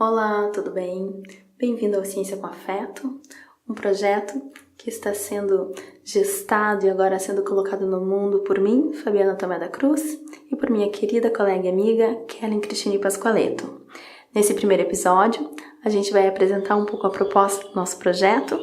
Olá, tudo bem? Bem-vindo ao Ciência com Afeto, um projeto que está sendo gestado e agora sendo colocado no mundo por mim, Fabiana Tomé da Cruz, e por minha querida colega e amiga, Kellen Cristine Pascoaleto. Nesse primeiro episódio, a gente vai apresentar um pouco a proposta do nosso projeto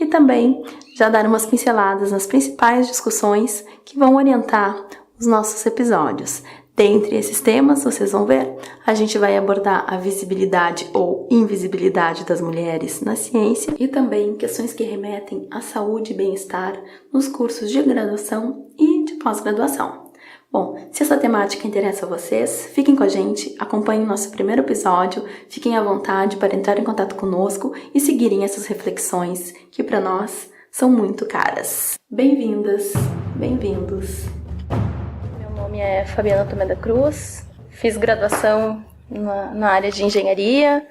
e também já dar umas pinceladas nas principais discussões que vão orientar os nossos episódios. Dentre esses temas, vocês vão ver, a gente vai abordar a visibilidade ou invisibilidade das mulheres na ciência e também questões que remetem à saúde e bem-estar nos cursos de graduação e de pós-graduação. Bom, se essa temática interessa a vocês, fiquem com a gente, acompanhem o nosso primeiro episódio, fiquem à vontade para entrar em contato conosco e seguirem essas reflexões que para nós são muito caras. Bem-vindas, bem-vindos! Meu nome é Fabiana Tomé da Cruz, fiz graduação na área de engenharia,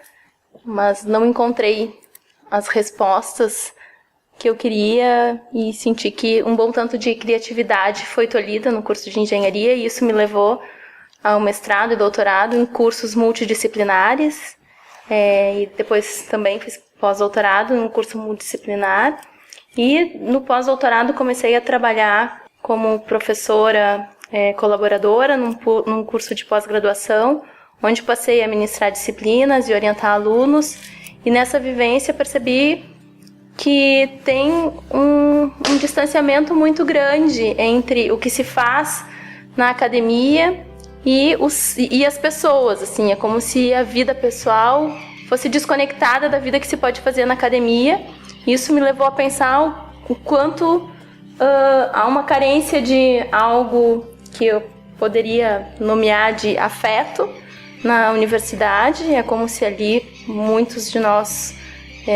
mas não encontrei as respostas que eu queria e senti que um bom tanto de criatividade foi tolhida no curso de engenharia e isso me levou ao mestrado e doutorado em cursos multidisciplinares e depois também fiz pós-doutorado em um curso multidisciplinar e no pós-doutorado comecei a trabalhar como professora colaboradora num curso de pós-graduação, onde passei a ministrar disciplinas e orientar alunos, e nessa vivência percebi que tem um distanciamento muito grande entre o que se faz na academia e as pessoas, assim, é como se a vida pessoal fosse desconectada da vida que se pode fazer na academia. Isso me levou a pensar o quanto há uma carência de algo que eu poderia nomear de afeto na universidade. É como se ali muitos de nós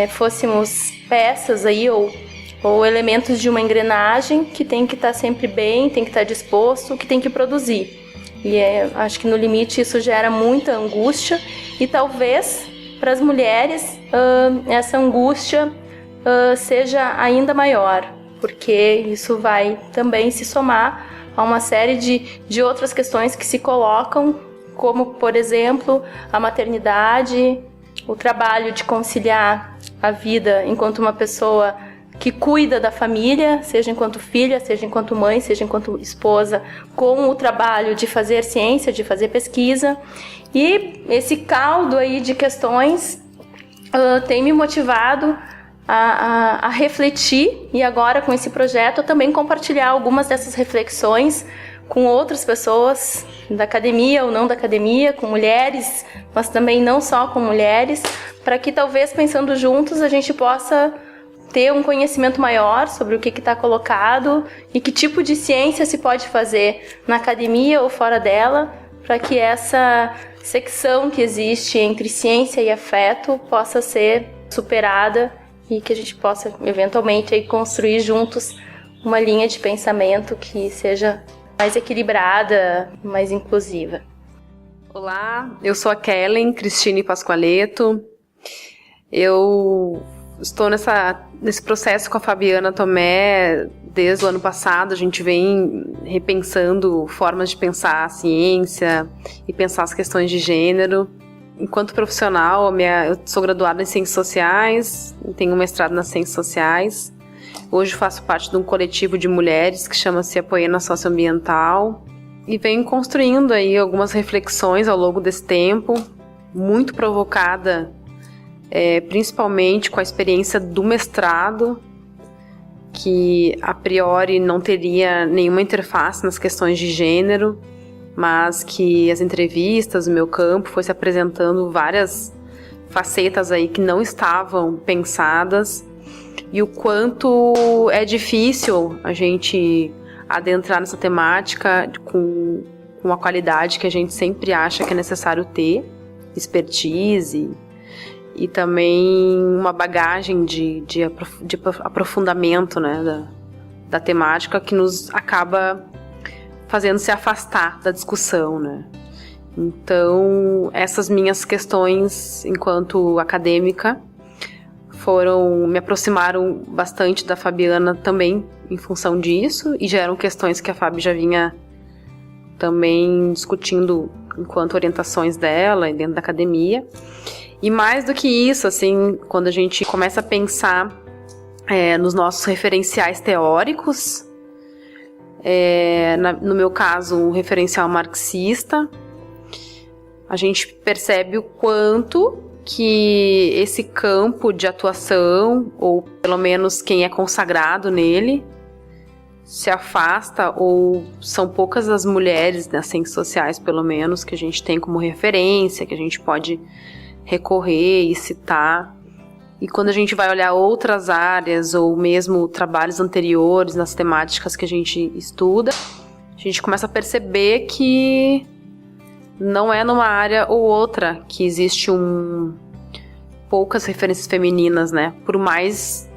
fôssemos peças aí ou elementos de uma engrenagem que tem que estar sempre bem, tem que estar disposto, que tem que produzir. E acho que no limite isso gera muita angústia e talvez para as mulheres essa angústia seja ainda maior, porque isso vai também se somar a uma série de outras questões que se colocam, como, por exemplo, a maternidade, o trabalho de conciliar a vida enquanto uma pessoa que cuida da família, seja enquanto filha, seja enquanto mãe, seja enquanto esposa, com o trabalho de fazer ciência, de fazer pesquisa. E esse caldo aí de questões tem me motivado a refletir e agora com esse projeto também compartilhar algumas dessas reflexões com outras pessoas da academia ou não da academia, com mulheres, mas também não só com mulheres, para que talvez pensando juntos a gente possa ter um conhecimento maior sobre o que está colocado e que tipo de ciência se pode fazer na academia ou fora dela, para que essa secção que existe entre ciência e afeto possa ser superada e que a gente possa, eventualmente, aí, construir juntos uma linha de pensamento que seja mais equilibrada, mais inclusiva. Olá, eu sou a Kellen Cristine Pascoaleto. Eu estou nesse processo com a Fabiana Tomé desde o ano passado. A gente vem repensando formas de pensar a ciência e pensar as questões de gênero. Enquanto profissional, eu sou graduada em Ciências Sociais, tenho um mestrado nas Ciências Sociais. Hoje faço parte de um coletivo de mulheres que chama-se Apoiana Socioambiental e venho construindo aí algumas reflexões ao longo desse tempo, muito provocada, principalmente com a experiência do mestrado, que a priori não teria nenhuma interface nas questões de gênero, mas que as entrevistas, o meu campo, foi se apresentando várias facetas aí que não estavam pensadas e o quanto é difícil a gente adentrar nessa temática com a qualidade que a gente sempre acha que é necessário ter, expertise e também uma bagagem de aprofundamento, né, da temática que nos acaba fazendo se afastar da discussão, né? Então, essas minhas questões enquanto acadêmica me aproximaram bastante da Fabiana também em função disso, e já eram questões que a Fabi já vinha também discutindo enquanto orientações dela e dentro da academia. E mais do que isso, assim, quando a gente começa a pensar nos nossos referenciais teóricos, no meu caso, um referencial marxista, a gente percebe o quanto que esse campo de atuação, ou pelo menos quem é consagrado nele, se afasta, ou são poucas as mulheres nas ciências sociais, pelo menos, que a gente tem como referência, que a gente pode recorrer e citar. E quando a gente vai olhar outras áreas, ou mesmo trabalhos anteriores nas temáticas que a gente estuda, a gente começa a perceber que não é numa área ou outra que existe poucas referências femininas, né? Por mais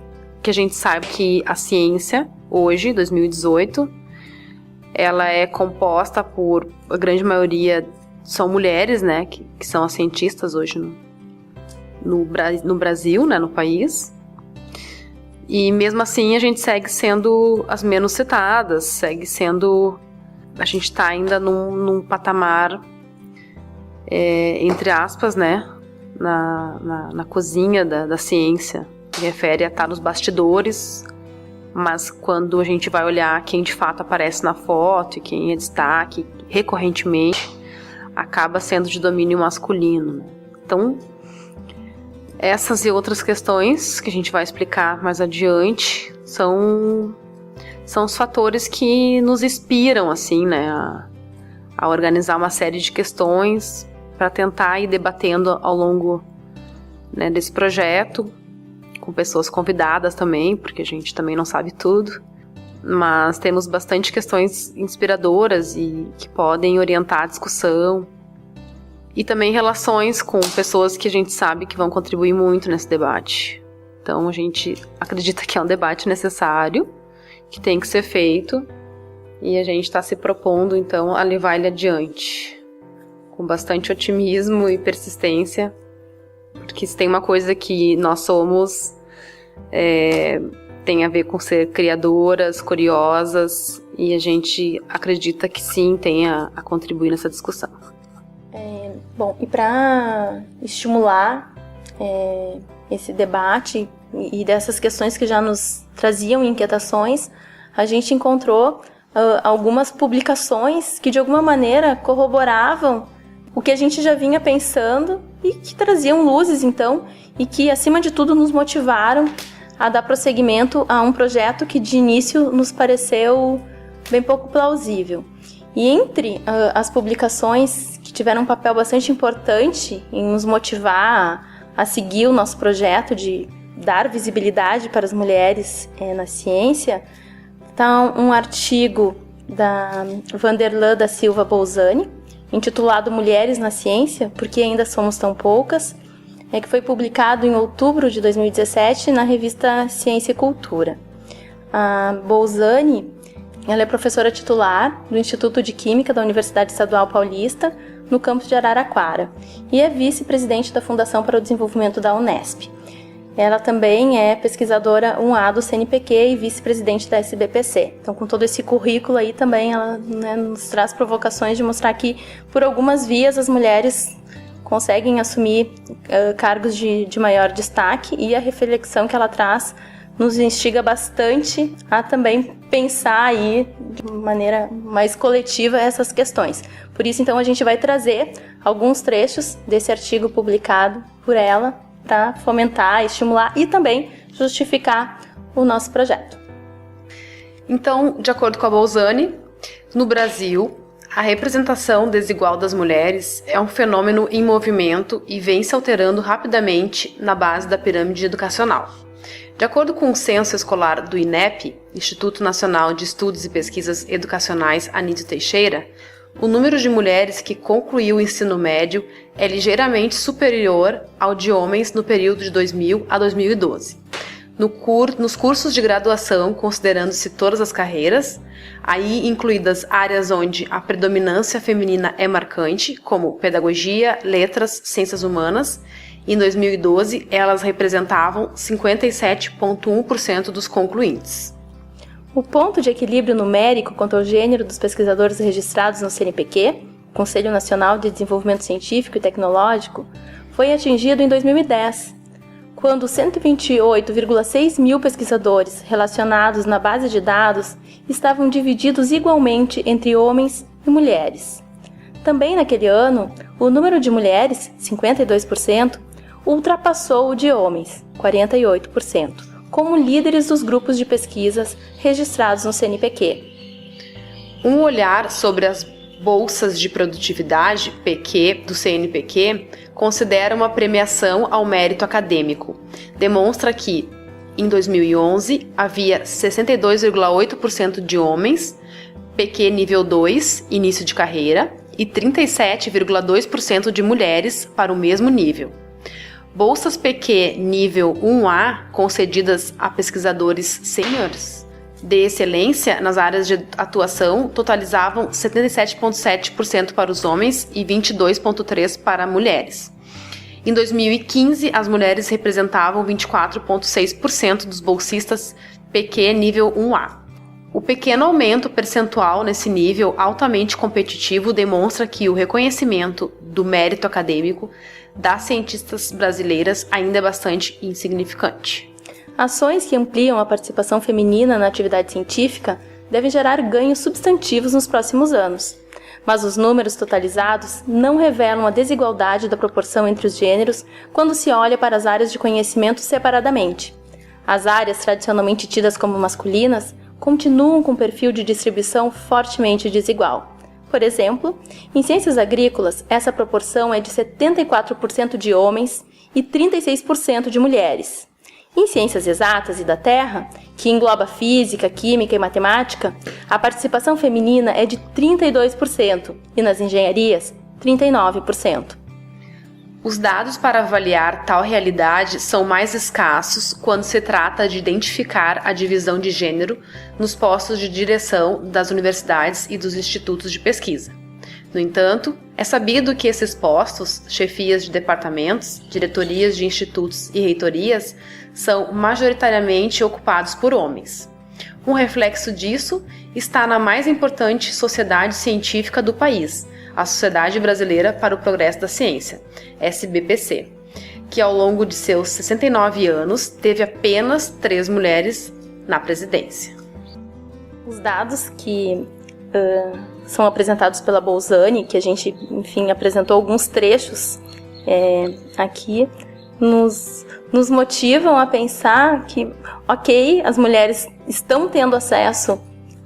que a gente saiba que a ciência, hoje, 2018, ela é composta por, a grande maioria são mulheres, né? Que são as cientistas hoje no Brasil, né? No país. E mesmo assim a gente segue sendo as menos citadas, segue sendo... A gente está ainda num patamar, entre aspas, né? Na cozinha da ciência, que refere a estar nos bastidores, mas quando a gente vai olhar quem de fato aparece na foto e quem é destaque recorrentemente, acaba sendo de domínio masculino, né? Então, essas e outras questões que a gente vai explicar mais adiante são os fatores que nos inspiram, assim, né, a organizar uma série de questões para tentar ir debatendo ao longo, né, desse projeto, com pessoas convidadas também, porque a gente também não sabe tudo, mas temos bastante questões inspiradoras e que podem orientar a discussão, e também relações com pessoas que a gente sabe que vão contribuir muito nesse debate. Então a gente acredita que é um debate necessário, que tem que ser feito, e a gente está se propondo então a levar ele adiante com bastante otimismo e persistência, porque se tem uma coisa que nós somos, tem a ver com ser criadoras, curiosas, e a gente acredita que sim, tem a contribuir nessa discussão. Bom, e para estimular esse debate e dessas questões que já nos traziam inquietações, a gente encontrou algumas publicações que de alguma maneira corroboravam o que a gente já vinha pensando e que traziam luzes, então, e que, acima de tudo, nos motivaram a dar prosseguimento a um projeto que, de início, nos pareceu bem pouco plausível. E entre as publicações que tiveram um papel bastante importante em nos motivar a seguir o nosso projeto de dar visibilidade para as mulheres na ciência, está um artigo da Vanderlan da Silva Bolzani, intitulado Mulheres na Ciência, porque ainda somos tão poucas, que foi publicado em outubro de 2017 na revista Ciência e Cultura. A Bolzani, ela é professora titular do Instituto de Química da Universidade Estadual Paulista, no campus de Araraquara, e é vice-presidente da Fundação para o Desenvolvimento da Unesp. Ela também é pesquisadora 1A do CNPq e vice-presidente da SBPC. Então, com todo esse currículo aí, também ela, né, nos traz provocações de mostrar que, por algumas vias, as mulheres conseguem assumir cargos de maior destaque, e a reflexão que ela traz nos instiga bastante a também pensar aí de maneira mais coletiva essas questões. Por isso, então, a gente vai trazer alguns trechos desse artigo publicado por ela para fomentar, estimular e também justificar o nosso projeto. Então, de acordo com a Bolzani, no Brasil, a representação desigual das mulheres é um fenômeno em movimento e vem se alterando rapidamente na base da pirâmide educacional. De acordo com o censo escolar do INEP, Instituto Nacional de Estudos e Pesquisas Educacionais Anísio Teixeira, o número de mulheres que concluiu o ensino médio é ligeiramente superior ao de homens no período de 2000 a 2012. Nos cursos de graduação, considerando-se todas as carreiras, aí incluídas áreas onde a predominância feminina é marcante, como pedagogia, letras, ciências humanas, em 2012 elas representavam 57,1% dos concluintes. O ponto de equilíbrio numérico quanto ao gênero dos pesquisadores registrados no CNPq, Conselho Nacional de Desenvolvimento Científico e Tecnológico, foi atingido em 2010, quando 128,6 mil pesquisadores relacionados na base de dados estavam divididos igualmente entre homens e mulheres. Também naquele ano, o número de mulheres, 52%, ultrapassou o de homens, 48%, como líderes dos grupos de pesquisas registrados no CNPq. Um olhar sobre as bolsas de produtividade, PQ, do CNPq, considera uma premiação ao mérito acadêmico. Demonstra que, em 2011, havia 62,8% de homens, PQ nível 2, início de carreira, e 37,2% de mulheres para o mesmo nível. Bolsas PQ nível 1A concedidas a pesquisadores sêniores de excelência nas áreas de atuação totalizavam 77,7% para os homens e 22,3% para mulheres. Em 2015, as mulheres representavam 24,6% dos bolsistas PQ nível 1A. O pequeno aumento percentual nesse nível altamente competitivo demonstra que o reconhecimento do mérito acadêmico das cientistas brasileiras ainda é bastante insignificante. Ações que ampliam a participação feminina na atividade científica devem gerar ganhos substantivos nos próximos anos. Mas os números totalizados não revelam a desigualdade da proporção entre os gêneros quando se olha para as áreas de conhecimento separadamente. As áreas tradicionalmente tidas como masculinas continuam com perfil de distribuição fortemente desigual. Por exemplo, em ciências agrícolas, essa proporção é de 74% de homens e 36% de mulheres. Em ciências exatas e da Terra, que engloba física, química e matemática, a participação feminina é de 32% e nas engenharias, 39%. Os dados para avaliar tal realidade são mais escassos quando se trata de identificar a divisão de gênero nos postos de direção das universidades e dos institutos de pesquisa. No entanto, é sabido que esses postos, chefias de departamentos, diretorias de institutos e reitorias, são majoritariamente ocupados por homens. Um reflexo disso está na mais importante sociedade científica do país, a Sociedade Brasileira para o Progresso da Ciência, SBPC, que ao longo de seus 69 anos teve apenas 3 mulheres na presidência. Os dados que são apresentados pela Bolzani, que a gente, enfim, apresentou alguns trechos aqui, nos motivam a pensar que, ok, as mulheres estão tendo acesso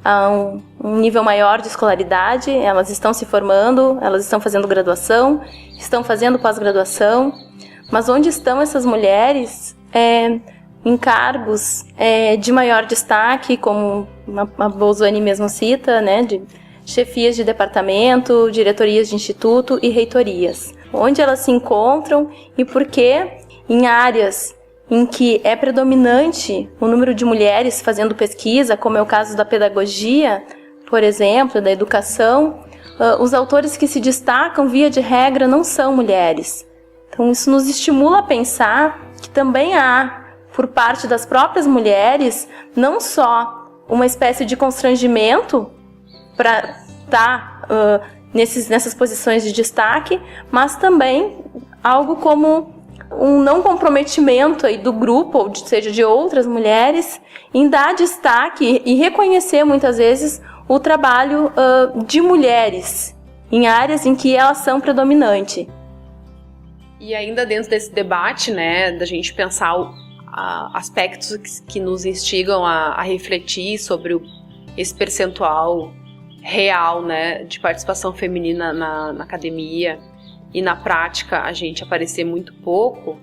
a um nível maior de escolaridade, elas estão se formando, elas estão fazendo graduação, estão fazendo pós-graduação, mas onde estão essas mulheres em cargos de maior destaque, como a Bolzani mesmo cita, né, de chefias de departamento, diretorias de instituto e reitorias. Onde elas se encontram e por que em áreas em que é predominante o número de mulheres fazendo pesquisa, como é o caso da pedagogia, por exemplo, da educação, os autores que se destacam, via de regra, não são mulheres. Então isso nos estimula a pensar que também há, por parte das próprias mulheres, não só uma espécie de constrangimento para estar nessas posições de destaque, mas também algo como um não comprometimento aí do grupo, ou seja, de outras mulheres, em dar destaque e reconhecer muitas vezes o trabalho de mulheres em áreas em que elas são predominantes. E ainda dentro desse debate, né, da gente pensar aspectos que nos instigam a refletir sobre esse percentual real, né, de participação feminina na academia e na prática a gente aparecer muito pouco,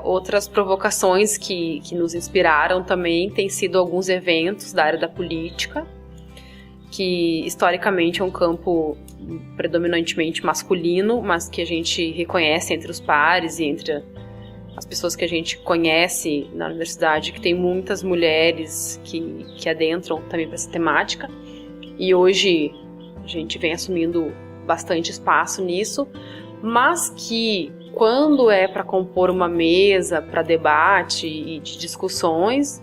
outras provocações que nos inspiraram também têm sido alguns eventos da área da política, que historicamente é um campo predominantemente masculino, mas que a gente reconhece entre os pares e entre as pessoas que a gente conhece na universidade, que tem muitas mulheres que adentram também para essa temática, e hoje a gente vem assumindo bastante espaço nisso, mas que quando é para compor uma mesa para debate e de discussões,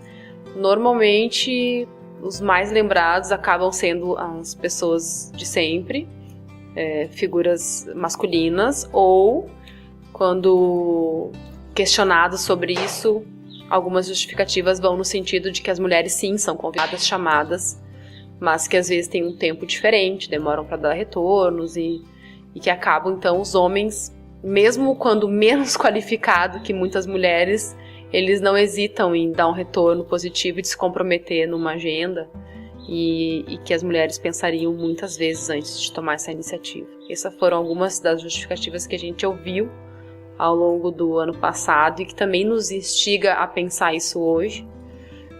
normalmente os mais lembrados acabam sendo as pessoas de sempre, figuras masculinas, ou quando questionados sobre isso, algumas justificativas vão no sentido de que as mulheres sim são convidadas, chamadas, mas que às vezes têm um tempo diferente, demoram para dar retornos e que acabam então os homens, mesmo quando menos qualificado que muitas mulheres, eles não hesitam em dar um retorno positivo e de se comprometer numa agenda e que as mulheres pensariam muitas vezes antes de tomar essa iniciativa. Essas foram algumas das justificativas que a gente ouviu ao longo do ano passado e que também nos instiga a pensar isso hoje,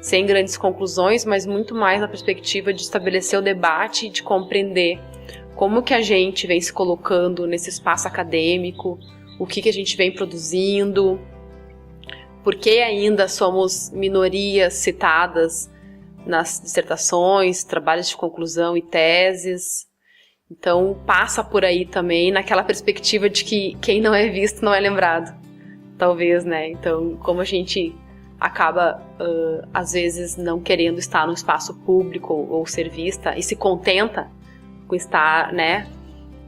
sem grandes conclusões, mas muito mais na perspectiva de estabelecer o debate e de compreender como que a gente vem se colocando nesse espaço acadêmico, o que a gente vem produzindo, por que ainda somos minorias citadas nas dissertações, trabalhos de conclusão e teses. Então passa por aí também naquela perspectiva de que quem não é visto não é lembrado, talvez, né? Então como a gente acaba às vezes não querendo estar no espaço público ou ser vista e se contenta com estar, né,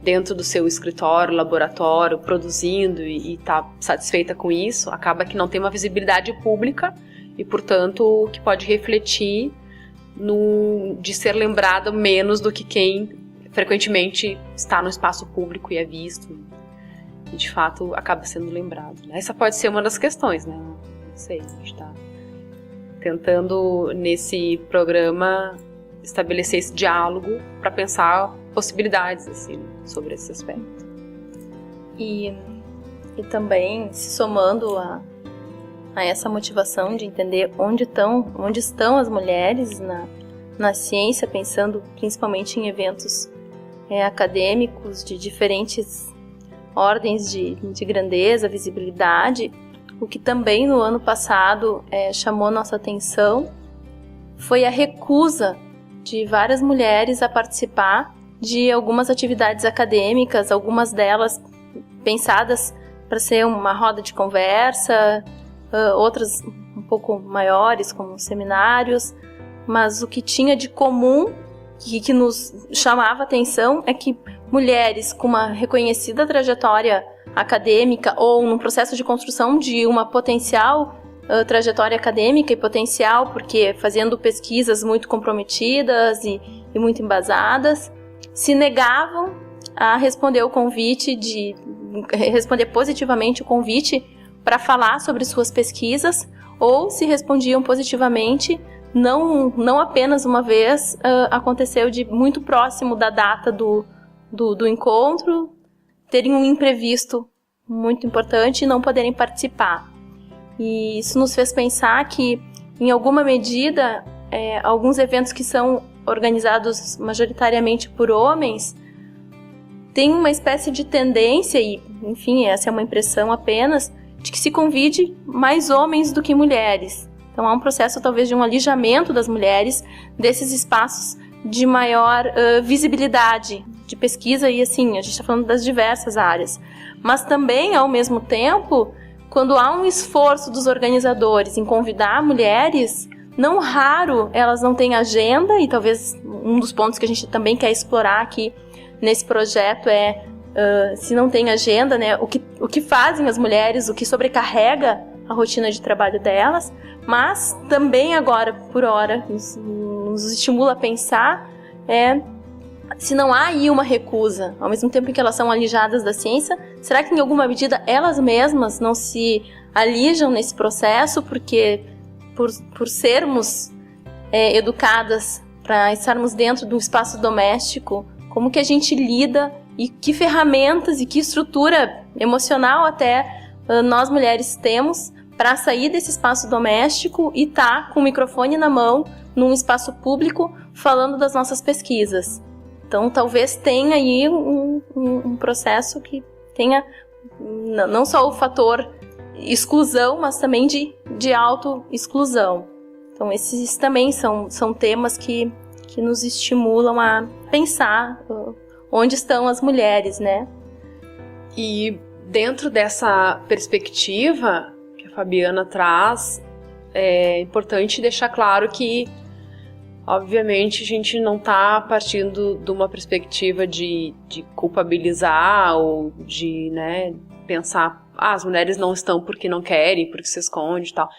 dentro do seu escritório, laboratório, produzindo e tá satisfeita com isso, acaba que não tem uma visibilidade pública e, portanto, que pode refletir de ser lembrado menos do que quem frequentemente está no espaço público e é visto e, de fato, acaba sendo lembrado. Essa pode ser uma das questões, né? Não sei, a gente está tentando, nesse programa, estabelecer esse diálogo para pensar possibilidades assim, sobre esse aspecto. E também se somando a essa motivação de entender onde estão as mulheres na ciência, pensando principalmente em eventos acadêmicos de diferentes ordens de grandeza, visibilidade. O que também no ano passado chamou nossa atenção foi a recusa de várias mulheres a participar de algumas atividades acadêmicas, algumas delas pensadas para ser uma roda de conversa, outras um pouco maiores, como seminários, mas o que tinha de comum, que nos chamava a atenção, é que mulheres com uma reconhecida trajetória acadêmica ou no processo de construção de uma potencial trajetória acadêmica e potencial, porque fazendo pesquisas muito comprometidas e muito embasadas, se negavam a responder responder positivamente o convite para falar sobre suas pesquisas, ou se respondiam positivamente, não apenas uma vez, aconteceu de muito próximo da data do encontro, terem um imprevisto muito importante e não poderem participar. E isso nos fez pensar que, em alguma medida, alguns eventos que são organizados majoritariamente por homens têm uma espécie de tendência, e, enfim, essa é uma impressão apenas, de que se convide mais homens do que mulheres. Então há um processo talvez de um alijamento das mulheres desses espaços de maior visibilidade de pesquisa, e assim, a gente está falando das diversas áreas. Mas também, ao mesmo tempo, quando há um esforço dos organizadores em convidar mulheres, não raro elas não têm agenda, e talvez um dos pontos que a gente também quer explorar aqui nesse projeto se não tem agenda, né, o que fazem as mulheres, o que sobrecarrega a rotina de trabalho delas, mas também agora, por hora, nos estimula a pensar se não há aí uma recusa, ao mesmo tempo que elas são alijadas da ciência, será que em alguma medida elas mesmas não se alijam nesse processo, porque por sermos educadas para estarmos dentro do espaço doméstico, como que a gente lida e que ferramentas e que estrutura emocional até nós mulheres temos para sair desse espaço doméstico e estar com o microfone na mão num espaço público falando das nossas pesquisas. Então talvez tenha aí um processo que tenha não só o fator exclusão, mas também de auto-exclusão. Então esses também são temas que nos estimulam a pensar onde estão as mulheres, né? E dentro dessa perspectiva que a Fabiana traz, é importante deixar claro que, obviamente, a gente não está partindo de uma perspectiva de culpabilizar ou de, né, pensar as mulheres não estão porque não querem, porque se esconde e tal.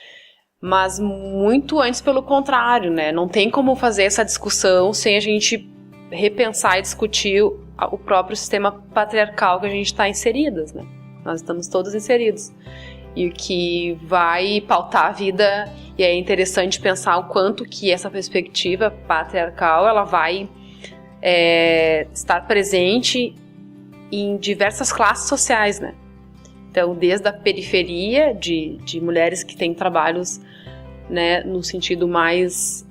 Mas muito antes pelo contrário, né? Não tem como fazer essa discussão sem a gente repensar e discutir o próprio sistema patriarcal que a gente está inseridas, né? Nós estamos todos inseridos. E o que vai pautar a vida, e é interessante pensar o quanto que essa perspectiva patriarcal, ela vai estar presente em diversas classes sociais, né? Então, desde a periferia de mulheres que têm trabalhos, né, no sentido mais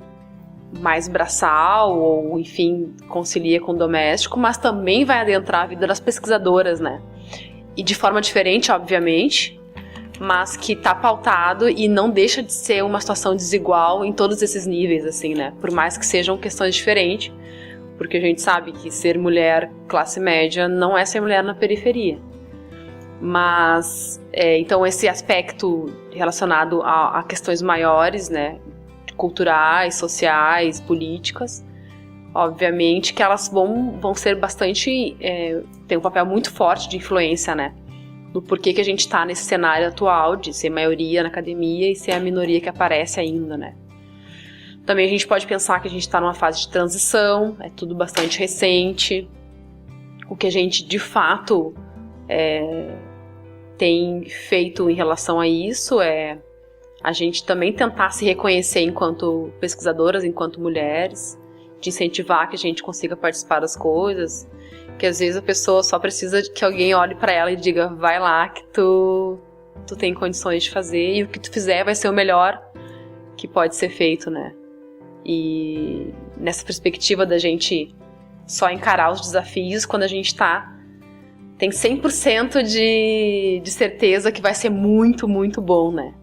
braçal, ou, enfim, concilia com o doméstico, mas também vai adentrar a vida das pesquisadoras, né? E de forma diferente, obviamente, mas que está pautado e não deixa de ser uma situação desigual em todos esses níveis, assim, né? Por mais que sejam questões diferentes, porque a gente sabe que ser mulher classe média não é ser mulher na periferia. Mas, então, esse aspecto relacionado a questões maiores, né, culturais, sociais, políticas, obviamente que elas vão ser bastante, tem um papel muito forte de influência, né, no porquê que a gente está nesse cenário atual de ser maioria na academia e ser a minoria que aparece ainda, né. Também a gente pode pensar que a gente está numa fase de transição, é tudo bastante recente, o que a gente de fato tem feito em relação a isso é a gente também tentar se reconhecer enquanto pesquisadoras, enquanto mulheres, de incentivar que a gente consiga participar das coisas, que às vezes a pessoa só precisa que alguém olhe para ela e diga, vai lá que tu tem condições de fazer e o que tu fizer vai ser o melhor que pode ser feito, né? E nessa perspectiva da gente só encarar os desafios quando a gente tem 100% de certeza que vai ser muito, muito bom, né?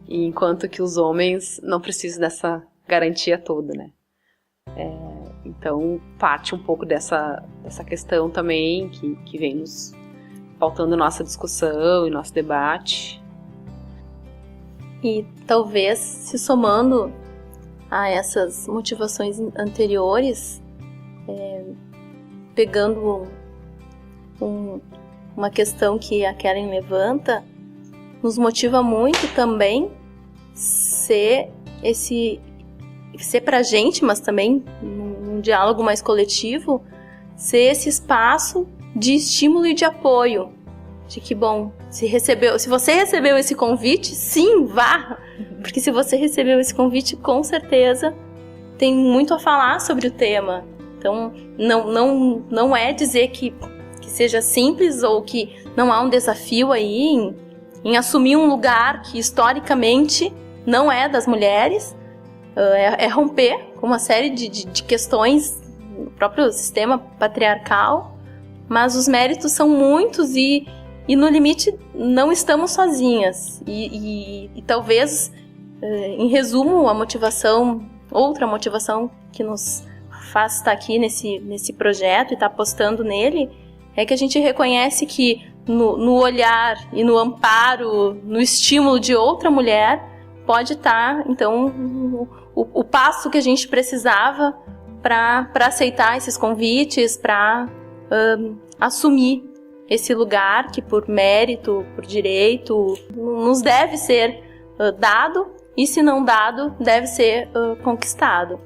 E enquanto que os homens não precisam dessa garantia toda, né? Então, parte um pouco dessa questão também que vem nos pautando nossa discussão e nosso debate. E talvez, se somando a essas motivações anteriores, pegando uma questão que a Kellen levanta, nos motiva muito também ser pra gente, mas também num diálogo mais coletivo, ser esse espaço de estímulo e de apoio, de que, bom, se você recebeu esse convite, sim, vá, porque se você recebeu esse convite, com certeza tem muito a falar sobre o tema. Então, não é dizer que seja simples ou que não há um desafio aí em assumir um lugar que historicamente não é das mulheres, é romper com uma série de questões no próprio sistema patriarcal, mas os méritos são muitos e no limite não estamos sozinhas. E talvez, em resumo, outra motivação que nos faz estar aqui nesse projeto e estar apostando nele, é que a gente reconhece que no olhar e no amparo, no estímulo de outra mulher, pode estar, então, o passo que a gente precisava para aceitar esses convites, para assumir esse lugar que por mérito, por direito, nos deve ser dado, e se não dado, deve ser conquistado.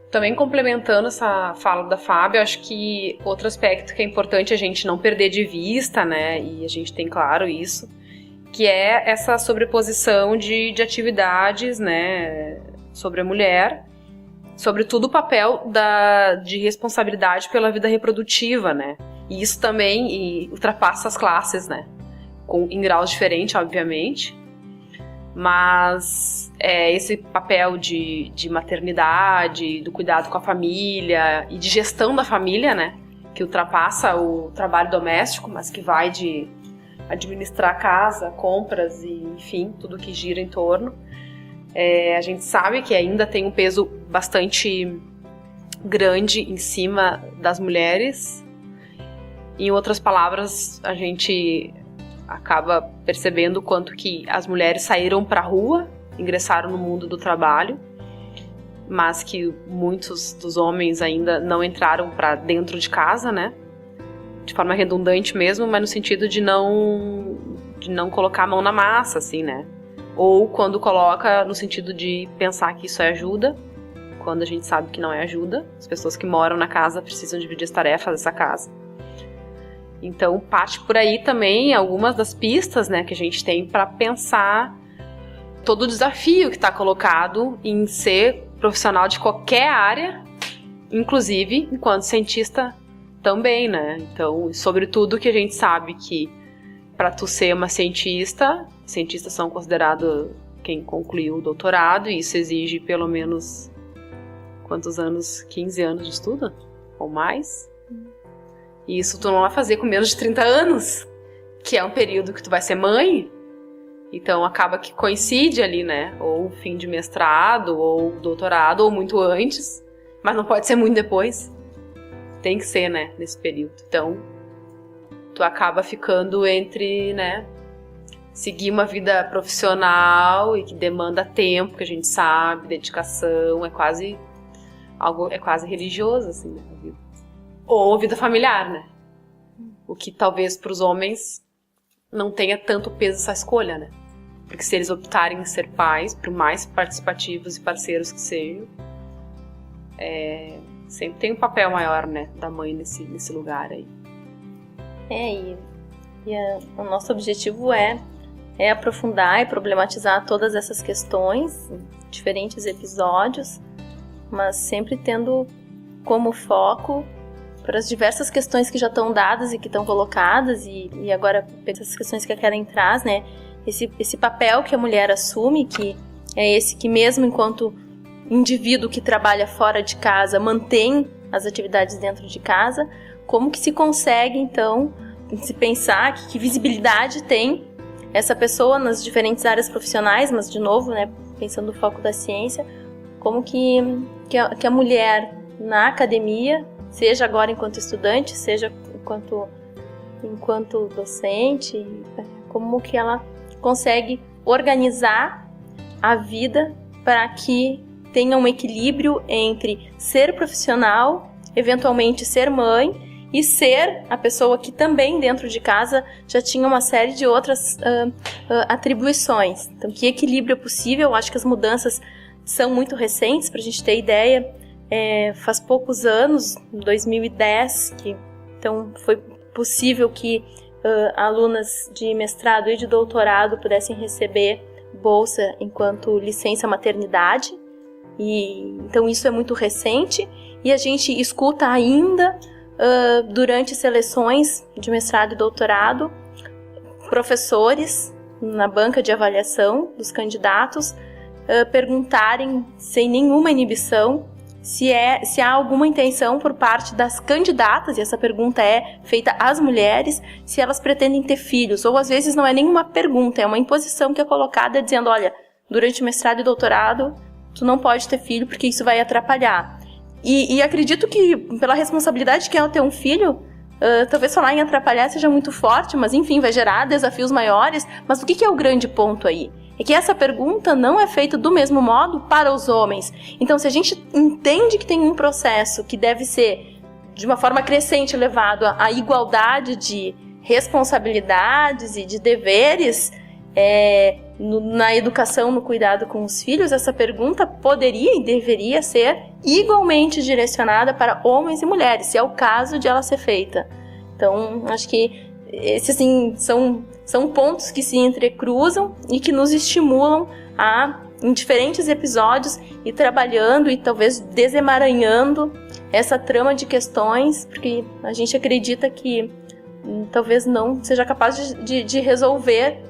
Também complementando essa fala da Fábio, acho que outro aspecto que é importante a gente não perder de vista, né, e a gente tem claro isso, que é essa sobreposição de atividades, né, sobre a mulher, sobretudo o papel de responsabilidade pela vida reprodutiva, né, e isso também ultrapassa as classes, né, em graus diferentes, obviamente, mas esse papel de maternidade, do cuidado com a família e de gestão da família, né, que ultrapassa o trabalho doméstico, mas que vai de administrar a casa, compras e, enfim, tudo que gira em torno. A gente sabe que ainda tem um peso bastante grande em cima das mulheres. Em outras palavras, a gente acaba percebendo o quanto que as mulheres saíram para a rua, ingressaram no mundo do trabalho, mas que muitos dos homens ainda não entraram para dentro de casa, né? De forma redundante mesmo, mas no sentido de não de não colocar a mão na massa, assim, né? Ou quando coloca no sentido de pensar que isso é ajuda, quando a gente sabe que não é ajuda. As pessoas que moram na casa precisam dividir as tarefas dessa casa. Então, parte por aí também algumas das pistas, né, que a gente tem para pensar todo o desafio que está colocado em ser profissional de qualquer área, inclusive enquanto cientista também, né? Então, sobretudo que a gente sabe que para tu ser uma cientistas são considerados quem concluiu o doutorado, e isso exige pelo menos quantos anos? 15 anos de estudo? Ou mais? E isso tu não vai fazer com menos de 30 anos, que é um período que tu vai ser mãe. Então acaba que coincide ali, né? Ou fim de mestrado, ou doutorado, ou muito antes. Mas não pode ser muito depois. Tem que ser, né? Nesse período. Então, tu acaba ficando entre, né? Seguir uma vida profissional e que demanda tempo, que a gente sabe, dedicação. É quase religioso, assim, né? A vida. Ou vida familiar, né? O que talvez para os homens não tenha tanto peso essa escolha, né? Porque se eles optarem em ser pais, por mais participativos e parceiros que sejam, sempre tem um papel maior, né, da mãe nesse lugar aí. O nosso objetivo é aprofundar e problematizar todas essas questões em diferentes episódios, mas sempre tendo como foco para as diversas questões que já estão dadas e que estão colocadas, e agora essas questões que a Kellen traz, né? Esse papel que a mulher assume, que é esse que mesmo enquanto indivíduo que trabalha fora de casa, mantém as atividades dentro de casa, como que se consegue, então, se pensar que visibilidade tem essa pessoa nas diferentes áreas profissionais, mas, de novo, né, pensando no foco da ciência, como que a mulher na academia, seja agora enquanto estudante, seja enquanto docente, como que ela consegue organizar a vida para que tenha um equilíbrio entre ser profissional, eventualmente ser mãe, e ser a pessoa que também dentro de casa já tinha uma série de outras atribuições. Então, que equilíbrio é possível? Eu acho que as mudanças são muito recentes, para a gente ter ideia. Faz poucos anos, 2010, que então foi possível que alunas de mestrado e de doutorado pudessem receber bolsa enquanto licença maternidade. E então isso é muito recente, e a gente escuta ainda durante seleções de mestrado e doutorado professores na banca de avaliação dos candidatos perguntarem sem nenhuma inibição se há alguma intenção por parte das candidatas, e essa pergunta é feita às mulheres, se elas pretendem ter filhos, ou às vezes não é nenhuma pergunta, é uma imposição que é colocada dizendo, olha, durante mestrado e doutorado, tu não pode ter filho porque isso vai atrapalhar. E acredito que, pela responsabilidade que é ter um filho, talvez falar em atrapalhar seja muito forte, mas enfim, vai gerar desafios maiores. Mas o que é o grande ponto aí? É que essa pergunta não é feita do mesmo modo para os homens. Então, se a gente entende que tem um processo que deve ser, de uma forma crescente, levado à igualdade de responsabilidades e de deveres na educação, no cuidado com os filhos, essa pergunta poderia e deveria ser igualmente direcionada para homens e mulheres, se é o caso de ela ser feita. Então, acho que esses assim, são pontos que se entrecruzam e que nos estimulam a, em diferentes episódios, ir trabalhando e talvez desemaranhando essa trama de questões, porque a gente acredita que talvez não seja capaz de resolver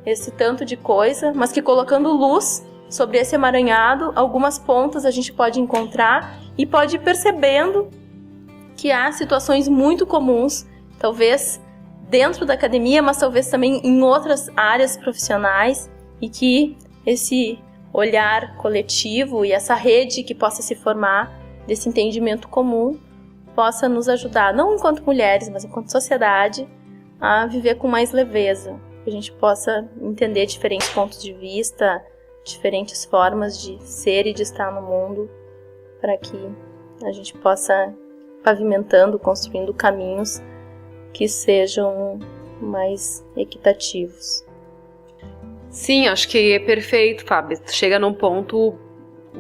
esse tanto de coisa, mas que colocando luz sobre esse emaranhado, algumas pontas a gente pode encontrar e pode ir percebendo que há situações muito comuns, talvez dentro da academia, mas talvez também em outras áreas profissionais, e que esse olhar coletivo e essa rede que possa se formar desse entendimento comum possa nos ajudar, não enquanto mulheres, mas enquanto sociedade, a viver com mais leveza, que a gente possa entender diferentes pontos de vista, diferentes formas de ser e de estar no mundo, para que a gente possa pavimentando, construindo caminhos que sejam mais equitativos. Sim, acho que é perfeito, Fábio. Chega num ponto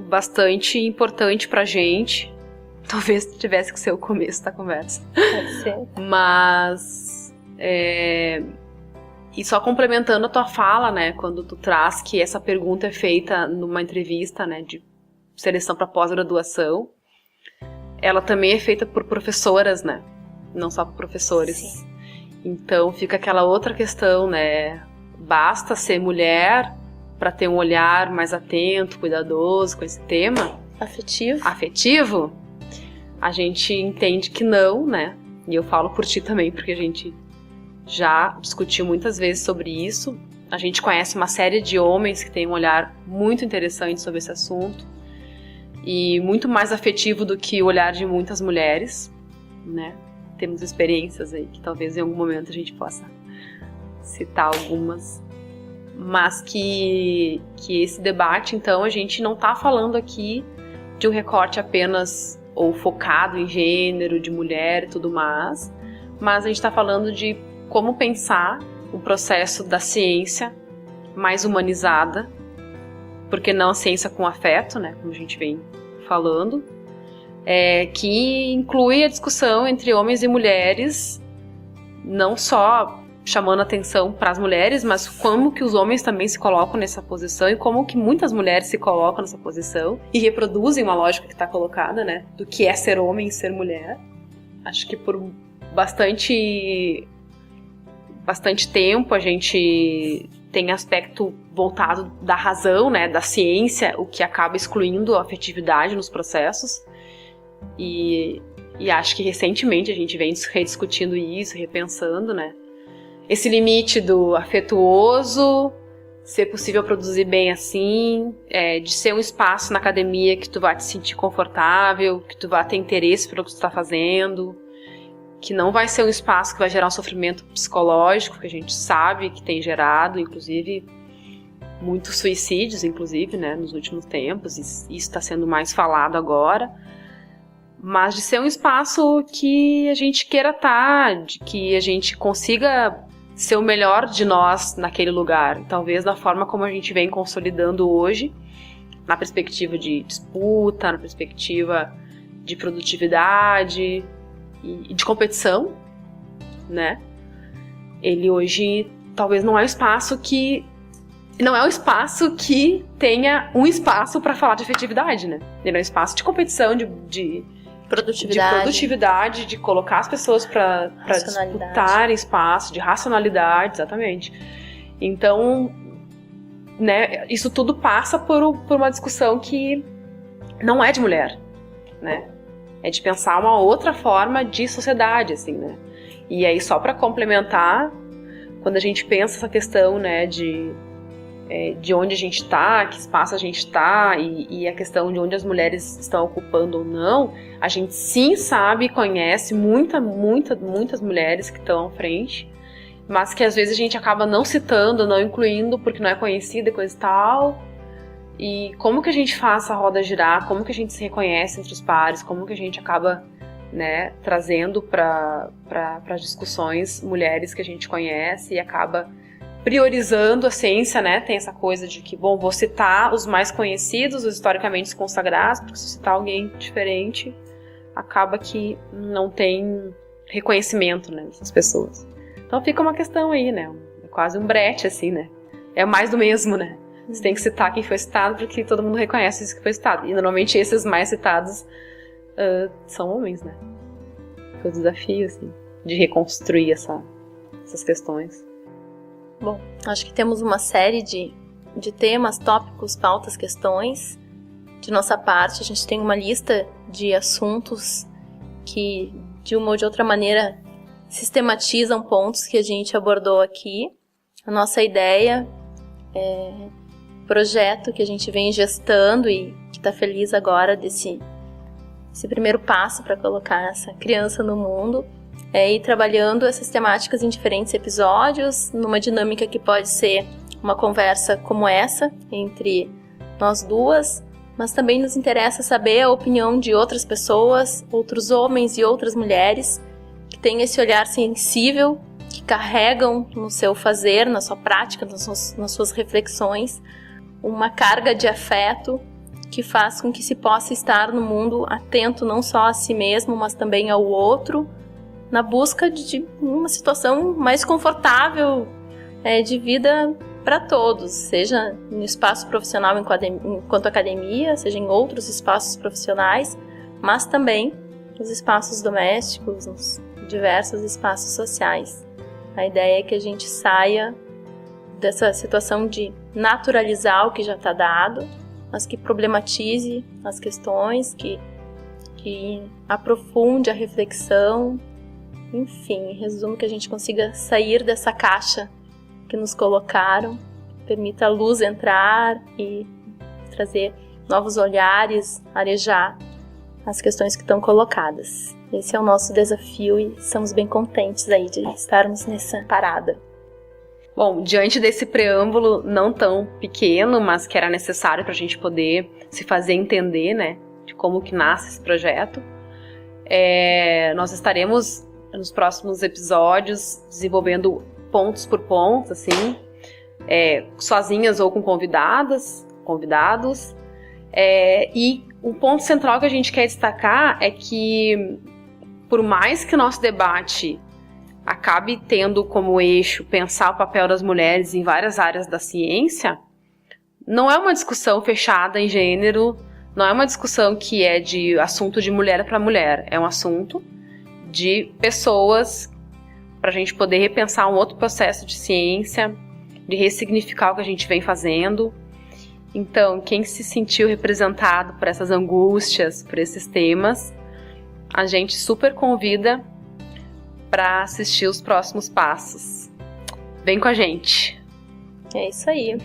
bastante importante pra gente. Talvez tivesse que ser o começo da conversa. Pode ser. Mas, e só complementando a tua fala, né, quando tu traz que essa pergunta é feita numa entrevista, né, de seleção para pós-graduação, ela também é feita por professoras, né, não só por professores. Sim. Então fica aquela outra questão, né, basta ser mulher para ter um olhar mais atento, cuidadoso com esse tema? Afetivo? A gente entende que não, né? E eu falo por ti também, porque a gente já discutiu muitas vezes sobre isso. A gente conhece uma série de homens que têm um olhar muito interessante sobre esse assunto e muito mais afetivo do que o olhar de muitas mulheres, né? Temos experiências aí que talvez em algum momento a gente possa citar algumas, mas que esse debate, então, a gente não está falando aqui de um recorte apenas ou focado em gênero, de mulher e tudo mais, mas a gente está falando de como pensar o processo da ciência mais humanizada, porque não a ciência com afeto, né, como a gente vem falando, que inclui a discussão entre homens e mulheres, não só chamando atenção para as mulheres, mas como que os homens também se colocam nessa posição e como que muitas mulheres se colocam nessa posição e reproduzem uma lógica que está colocada, né, do que é ser homem e ser mulher. Acho que por bastante tempo a gente tem aspecto voltado da razão, né, da ciência, o que acaba excluindo a afetividade nos processos. E acho que recentemente a gente vem rediscutindo isso, repensando, né, esse limite do afetuoso, ser possível produzir bem assim, de ser um espaço na academia que tu vai te sentir confortável, que tu vai ter interesse pelo que tu está fazendo, que não vai ser um espaço que vai gerar um sofrimento psicológico, que a gente sabe que tem gerado, inclusive, muitos suicídios, inclusive, né, nos últimos tempos, e isso está sendo mais falado agora, mas de ser um espaço que a gente queira estar, de que a gente consiga ser o melhor de nós naquele lugar, talvez da forma como a gente vem consolidando hoje, na perspectiva de disputa, na perspectiva de produtividade e de competição, né? Ele hoje talvez não é um espaço que tenha um espaço para falar de afetividade, né? Ele é um espaço de competição, de produtividade, de colocar as pessoas para disputarem espaço, de racionalidade, exatamente. Então, né, isso tudo passa por uma discussão que não é de mulher, né? É de pensar uma outra forma de sociedade, assim, né? E aí, só para complementar, quando a gente pensa essa questão, né, de onde a gente está, que espaço a gente está e a questão de onde as mulheres estão ocupando ou não, a gente sim sabe e conhece muitas mulheres que estão à frente, mas que às vezes a gente acaba não citando, não incluindo porque não é conhecida e coisa e tal. E como que a gente faz essa roda girar, como que a gente se reconhece entre os pares, como que a gente acaba, né, trazendo para as discussões mulheres que a gente conhece e acaba priorizando a ciência, né? Tem essa coisa de que, bom, vou citar os mais conhecidos, os historicamente consagrados, porque se citar alguém diferente, acaba que não tem reconhecimento, né, dessas pessoas. Então fica uma questão aí, né? É quase um brete, assim, né? É mais do mesmo, né? Você tem que citar quem foi citado, porque todo mundo reconhece isso que foi citado. E normalmente esses mais citados são homens, né? Foi o desafio, assim, de reconstruir essas questões. Bom, acho que temos uma série de temas, tópicos, pautas, questões. De nossa parte, a gente tem uma lista de assuntos que, de uma ou de outra maneira, sistematizam pontos que a gente abordou aqui. A nossa ideia projeto que a gente vem gestando e que está feliz agora desse primeiro passo para colocar essa criança no mundo, ir trabalhando essas temáticas em diferentes episódios, numa dinâmica que pode ser uma conversa como essa, entre nós duas, mas também nos interessa saber a opinião de outras pessoas, outros homens e outras mulheres, que têm esse olhar sensível, que carregam no seu fazer, na sua prática, nas suas reflexões, uma carga de afeto que faz com que se possa estar no mundo atento não só a si mesmo, mas também ao outro, na busca de uma situação mais confortável de vida para todos, seja no espaço profissional enquanto academia, seja em outros espaços profissionais, mas também nos espaços domésticos, nos diversos espaços sociais. A ideia é que a gente saia dessa situação de naturalizar o que já está dado, mas que problematize as questões, que aprofunde a reflexão, enfim, em resumo, que a gente consiga sair dessa caixa que nos colocaram, permita a luz entrar e trazer novos olhares, arejar as questões que estão colocadas. Esse é o nosso desafio e estamos bem contentes aí de estarmos nessa parada. Bom, diante desse preâmbulo não tão pequeno, mas que era necessário para a gente poder se fazer entender, né, de como que nasce esse projeto, nós estaremos nos próximos episódios desenvolvendo pontos por pontos, assim, sozinhas ou com convidados, e um ponto central que a gente quer destacar é que, por mais que o nosso debate acabe tendo como eixo pensar o papel das mulheres em várias áreas da ciência, não é uma discussão fechada em gênero, não é uma discussão que é de assunto de mulher para mulher, é um assunto de pessoas para a gente poder repensar um outro processo de ciência, de ressignificar o que a gente vem fazendo. Então, quem se sentiu representado por essas angústias, por esses temas, a gente super convida para assistir os próximos passos. Vem com a gente! É isso aí!